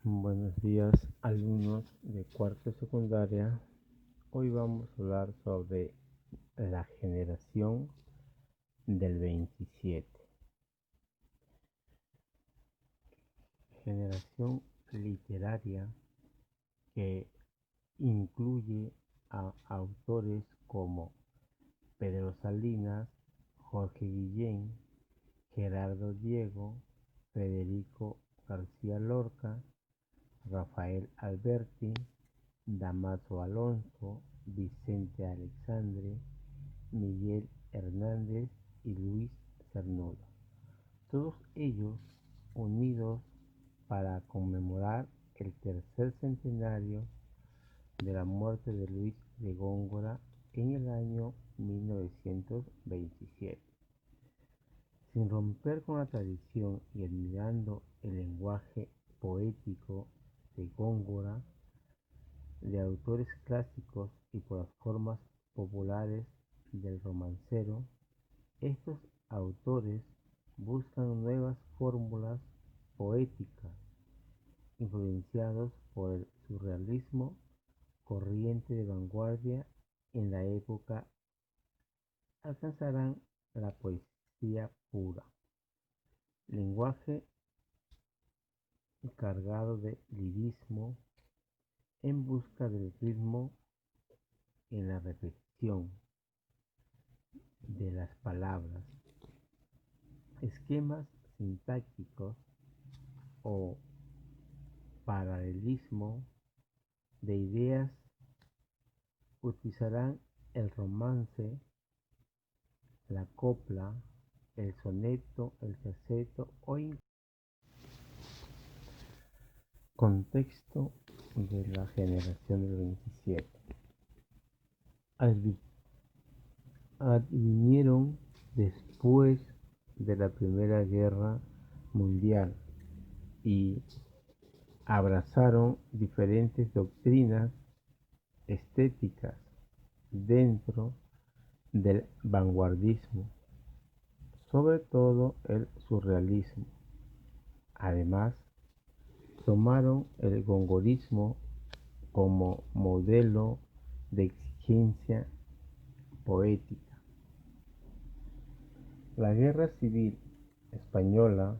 Buenos días, alumnos de cuarto secundaria. Hoy vamos a hablar sobre la generación del 27. Generación literaria que incluye a autores como Pedro Salinas, Jorge Guillén, Gerardo Diego, Federico García Lorca, Rafael Alberti, Dámaso Alonso, Vicente Alexandre, Miguel Hernández y Luis Cernuda, todos ellos unidos para conmemorar el tercer centenario de la muerte de Luis de Góngora en el año 1927. Sin romper con la tradición y admirando el lenguaje poético de Góngora, de autores clásicos y por las formas populares del romancero, estos autores buscan nuevas fórmulas poéticas influenciados por el surrealismo, corriente de vanguardia en la época. Alcanzarán la poesía pura, lenguaje cargado de lirismo en busca del ritmo en la repetición de las palabras, esquemas sintácticos o paralelismo de ideas. Utilizarán el romance, la copla, el soneto, el terceto o contexto de la generación del 27. Advinieron después de la Primera Guerra Mundial y abrazaron diferentes doctrinas estéticas dentro del vanguardismo, sobre todo el surrealismo. Además, tomaron el gongorismo como modelo de exigencia poética. La Guerra Civil Española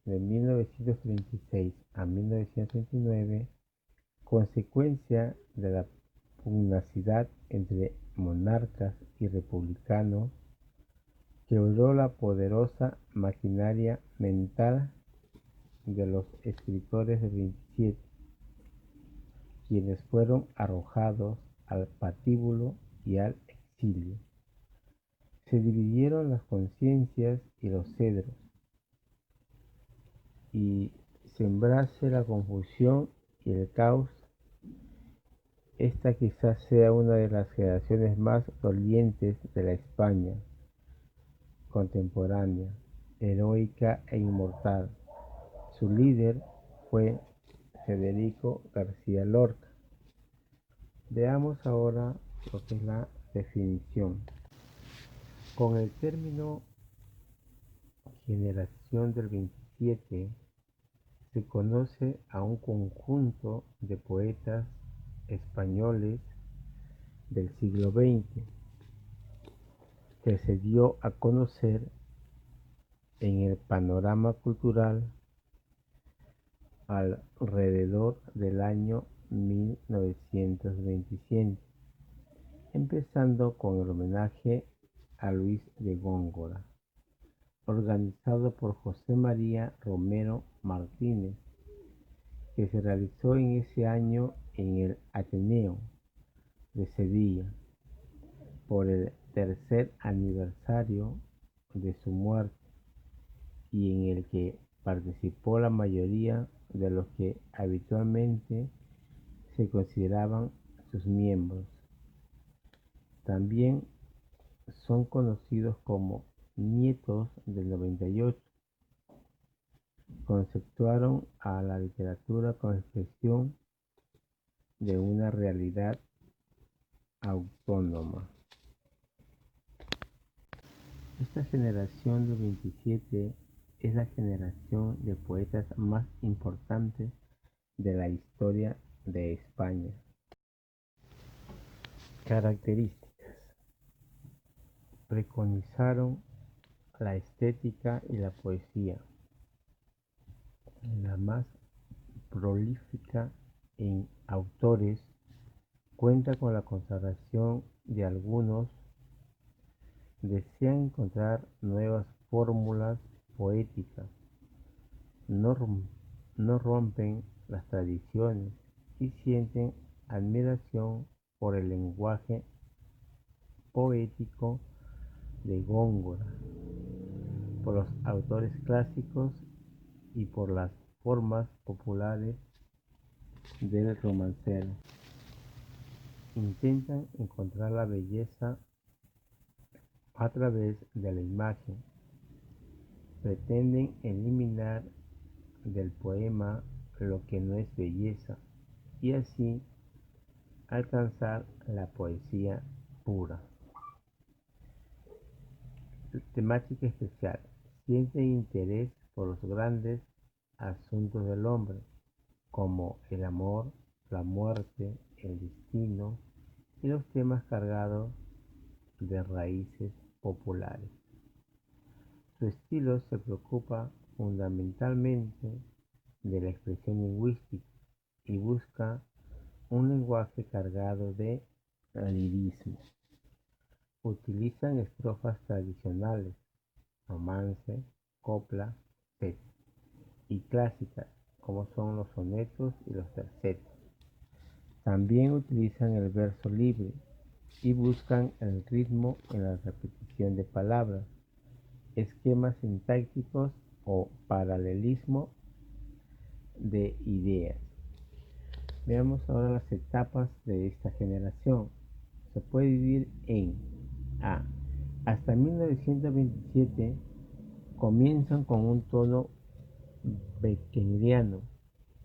de 1936 a 1939, consecuencia de la pugnacidad entre monarcas y republicanos, quebró la poderosa maquinaria mental de los escritores del 27, quienes fueron arrojados al patíbulo y al exilio. Se dividieron las conciencias y los cedros, y sembrase la confusión y el caos. Esta quizás sea una de las generaciones más dolientes de la España contemporánea, heroica e inmortal. Su líder fue Federico García Lorca. Veamos ahora lo que es la definición. Con el término generación del 27 se conoce a un conjunto de poetas españoles del siglo XX que se dio a conocer en el panorama cultural alrededor del año 1927, empezando con el homenaje a Luis de Góngora, organizado por José María Romero Martínez, que se realizó en ese año en el Ateneo de Sevilla, por el tercer aniversario de su muerte, y en el que participó la mayoría de los que habitualmente se consideraban sus miembros. También son conocidos como nietos del 98. Conceptuaron a la literatura como expresión de una realidad autónoma. Esta generación del 27 es la generación de poetas más importantes de la historia de España. Características. Preconizaron la estética y la poesía, la más prolífica en autores, cuenta con la consagración de algunos, desean encontrar nuevas fórmulas poéticas, no, no rompen las tradiciones y sienten admiración por el lenguaje poético de Góngora, por los autores clásicos y por las formas populares del romancero. Intentan encontrar la belleza a través de la imagen. Pretenden eliminar del poema lo que no es belleza y así alcanzar la poesía pura. Temática especial. Sienten interés por los grandes asuntos del hombre, como el amor, la muerte, el destino y los temas cargados de raíces populares. Su estilo se preocupa fundamentalmente de la expresión lingüística y busca un lenguaje cargado de lirismo. Utilizan estrofas tradicionales, romance, copla, etc. y clásicas, como son los sonetos y los tercetos. También utilizan el verso libre y buscan el ritmo en la repetición de palabras, esquemas sintácticos o paralelismo de ideas. Veamos ahora las etapas de esta generación. Se puede dividir en A. Hasta 1927 comienzan con un tono beckeriano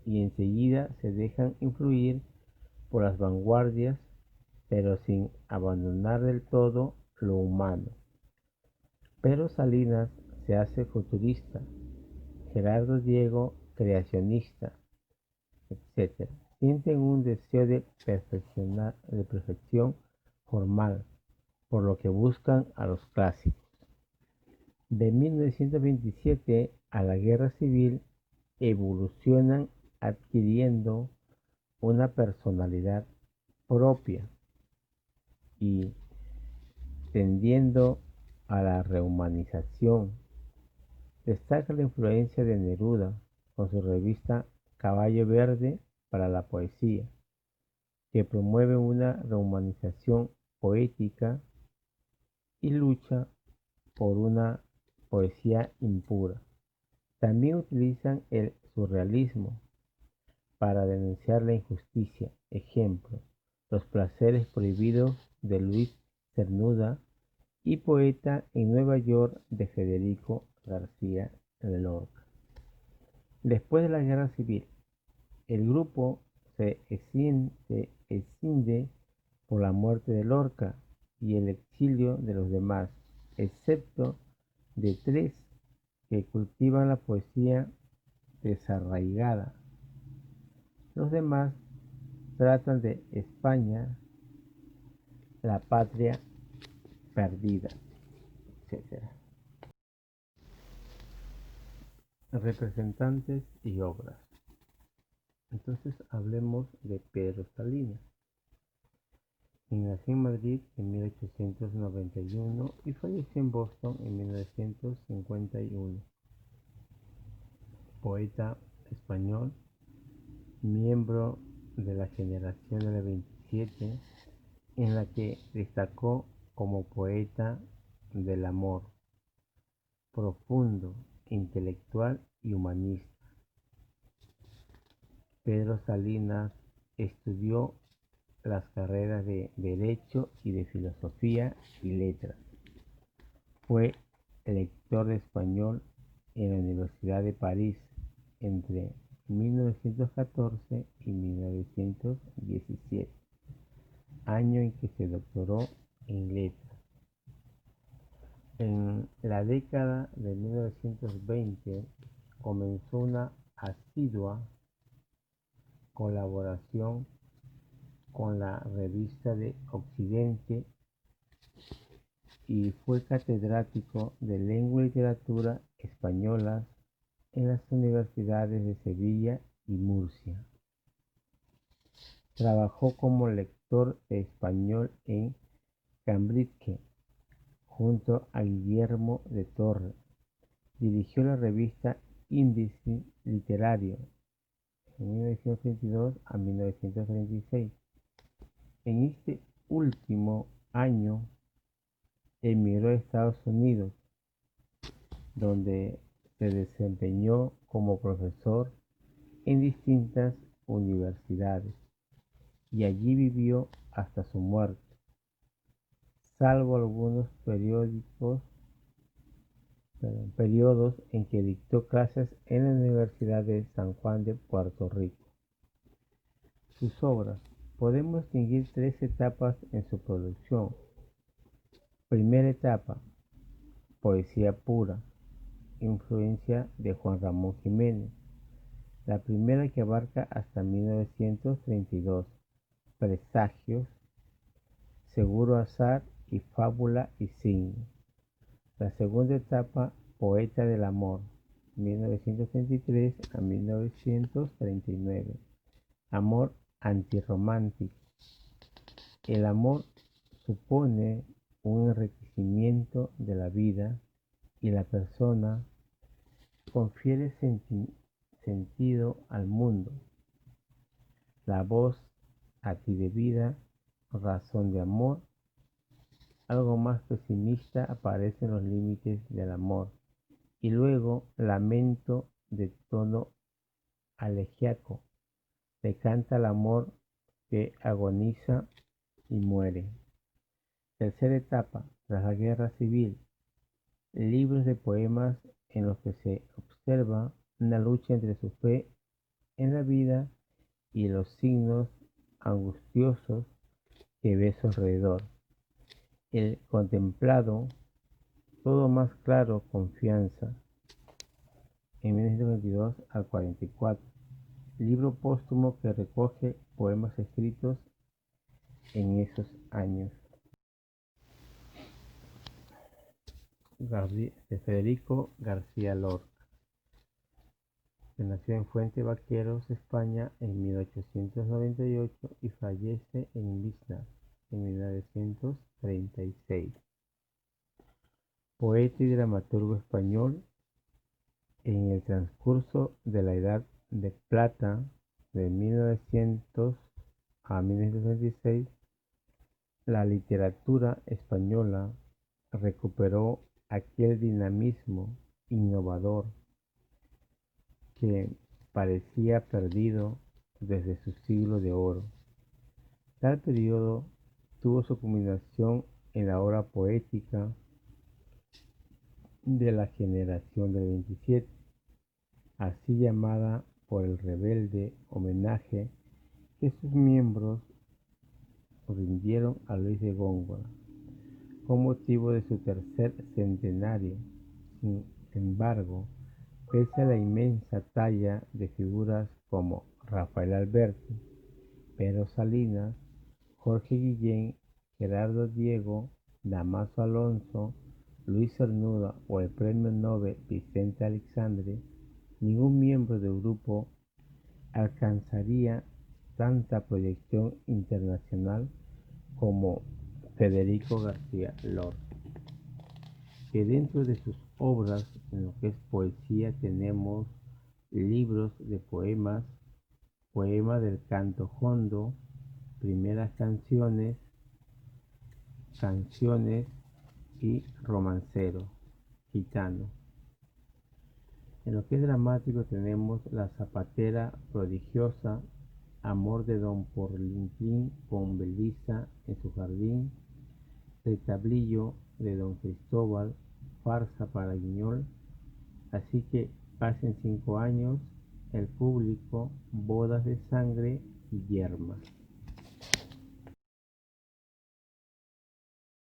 y enseguida se dejan influir por las vanguardias, pero sin abandonar del todo lo humano. Pedro Salinas se hace futurista, Gerardo Diego creacionista, etc. Sienten un deseo de perfección formal, por lo que buscan a los clásicos. De 1927 a la Guerra Civil evolucionan adquiriendo una personalidad propia y tendiendo a la rehumanización. Destaca la influencia de Neruda con su revista Caballo Verde para la poesía, que promueve una rehumanización poética y lucha por una poesía impura. También utilizan el surrealismo para denunciar la injusticia. Ejemplo, Los placeres prohibidos de Luis Cernuda y Poeta en Nueva York de Federico García Lorca. Después de la Guerra Civil, el grupo se escinde por la muerte de Lorca y el exilio de los demás, excepto de tres que cultivan la poesía desarraigada. Los demás tratan de España, la patria perdida, etc. Representantes y obras. Entonces hablemos de Pedro Salinas. Nació en Madrid en 1891 y falleció en Boston en 1951. Poeta español, miembro de la generación del 27, en la que destacó como poeta del amor, profundo, intelectual y humanista. Pedro Salinas estudió las carreras de Derecho y de Filosofía y Letras. Fue lector de español en la Universidad de París entre 1914 y 1917, año en que se doctoró en Letras. En la década de 1920 comenzó una asidua colaboración con la Revista de Occidente y fue catedrático de Lengua y Literatura Españolas en las universidades de Sevilla y Murcia. Trabajó como lector de español en Cambridge junto a Guillermo de Torre. Dirigió la revista Índice Literario en 1932 a 1936. En este último año emigró a Estados Unidos, donde se desempeñó como profesor en distintas universidades y allí vivió hasta su muerte, salvo algunos periodos en que dictó clases en la Universidad de San Juan de Puerto Rico. Sus obras. Podemos distinguir tres etapas en su producción. Primera etapa, poesía pura, influencia de Juan Ramón Jiménez. La primera que abarca hasta 1932, Presagios, Seguro Azar y Fábula y Signo. La segunda etapa, Poeta del Amor, 1933 a 1939. Amor antirromántico. El amor supone un enriquecimiento de la vida y la persona confiere sentido al mundo. La voz a ti de vida, razón de amor. Algo más pesimista aparece en los límites del amor. Y luego, lamento de tono elegíaco. Decanta el amor que agoniza y muere. Tercera etapa, tras la guerra civil. Libros de poemas en los que se observa una lucha entre su fe en la vida y los signos angustiosos que ve a su alrededor. El contemplado, todo más claro, confianza, en 1922 al 44. Libro póstumo que recoge poemas escritos en esos años. De Federico García Lorca, que nació en Fuente Vaqueros, España, en 1898 y fallece en Vizna en 1936. Poeta y dramaturgo español. En el transcurso de la Edad de Plata de 1900 a 1926, la literatura española recuperó aquel dinamismo innovador que parecía perdido desde su siglo de oro. Tal periodo tuvo su culminación en la obra poética de la generación del 27, así llamada por el rebelde homenaje que sus miembros rindieron a Luis de Góngora con motivo de su tercer centenario. Sin embargo, pese a la inmensa talla de figuras como Rafael Alberti, Pedro Salinas, Jorge Guillén, Gerardo Diego, Dámaso Alonso, Luis Cernuda o el premio Nobel Vicente Aleixandre, ningún miembro del grupo alcanzaría tanta proyección internacional como Federico García Lorca, que dentro de sus obras, en lo que es poesía, tenemos libros de poemas, poema del canto jondo, primeras canciones y romancero gitano. En lo que es dramático tenemos La zapatera prodigiosa, Amor de Don Porlinclín con Belisa en su jardín, Retablillo de Don Cristóbal, Farsa para Guiñol, Así que pasen 5 años, El público, Bodas de sangre y Yermas.